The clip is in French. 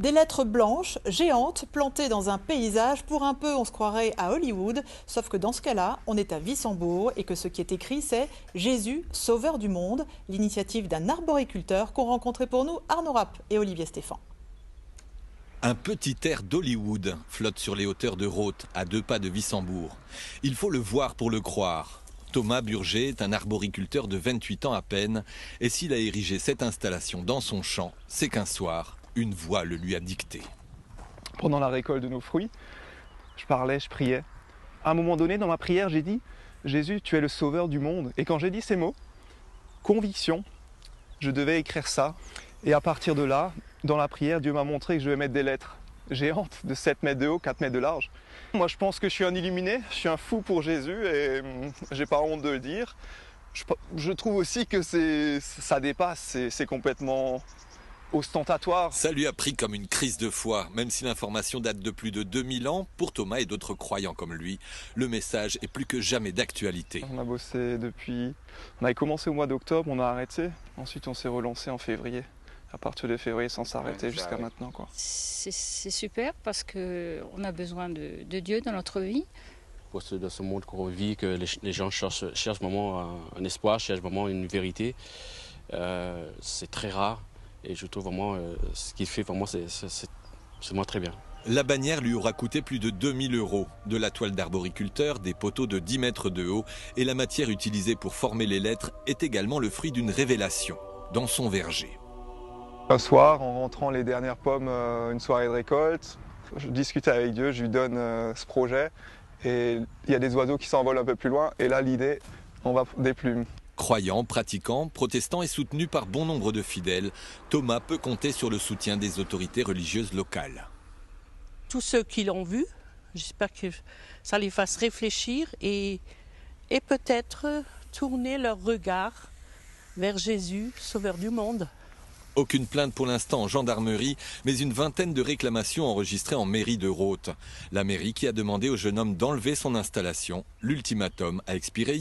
Des lettres blanches, géantes, plantées dans un paysage. Pour un peu, on se croirait à Hollywood. Sauf que dans ce cas-là, on est à Wissembourg et que ce qui est écrit, c'est « Jésus, sauveur du monde », l'initiative d'un arboriculteur qu'ont rencontré pour nous Arnaud Rapp et Olivier Stéphan. Un petit air d'Hollywood flotte sur les hauteurs de Rothes, à 2 pas de Wissembourg. Il faut le voir pour le croire. Thomas Burger est un arboriculteur de 28 ans à peine. Et s'il a érigé cette installation dans son champ, c'est qu'un soir, une voix le lui a dicté. Pendant la récolte de nos fruits, je parlais, je priais. À un moment donné, dans ma prière, j'ai dit « Jésus, tu es le sauveur du monde ». Et quand j'ai dit ces mots, conviction, je devais écrire ça. Et à partir de là, dans la prière, Dieu m'a montré que je devais mettre des lettres géantes de 7 mètres de haut, 4 mètres de large. Moi, je pense que je suis un illuminé, je suis un fou pour Jésus et j'ai pas honte de le dire. Je trouve aussi que ça dépasse, c'est complètement ostentatoire. Ça lui a pris comme une crise de foi. Même si l'information date de plus de 2000 ans, pour Thomas et d'autres croyants comme lui, le message est plus que jamais d'actualité. On a bossé depuis... On avait commencé au mois d'octobre, on a arrêté. Ensuite, on s'est relancé en février. À partir de février, sans s'arrêter jusqu'à maintenant, quoi. C'est super parce qu'on a besoin de Dieu dans notre vie. Dans ce monde qu'on vit, que les gens cherchent vraiment un espoir, cherchent vraiment une vérité. C'est très rare et je trouve vraiment ce qu'il fait, vraiment, c'est vraiment très bien. La bannière lui aura coûté plus de 2000 €. De la toile d'arboriculteur, des poteaux de 10 mètres de haut et la matière utilisée pour former les lettres est également le fruit d'une révélation dans son verger. Un soir, en rentrant les dernières pommes, une soirée de récolte, je discutais avec Dieu, je lui donne ce projet et il y a des oiseaux qui s'envolent un peu plus loin et là l'idée, on va des plumes. Croyant, pratiquant, protestant et soutenu par bon nombre de fidèles, Thomas peut compter sur le soutien des autorités religieuses locales. Tous ceux qui l'ont vu, j'espère que ça les fasse réfléchir et peut-être tourner leur regard vers Jésus, sauveur du monde. Aucune plainte pour l'instant en gendarmerie, mais une vingtaine de réclamations enregistrées en mairie de Rothes. La mairie qui a demandé au jeune homme d'enlever son installation. L'ultimatum a expiré hier.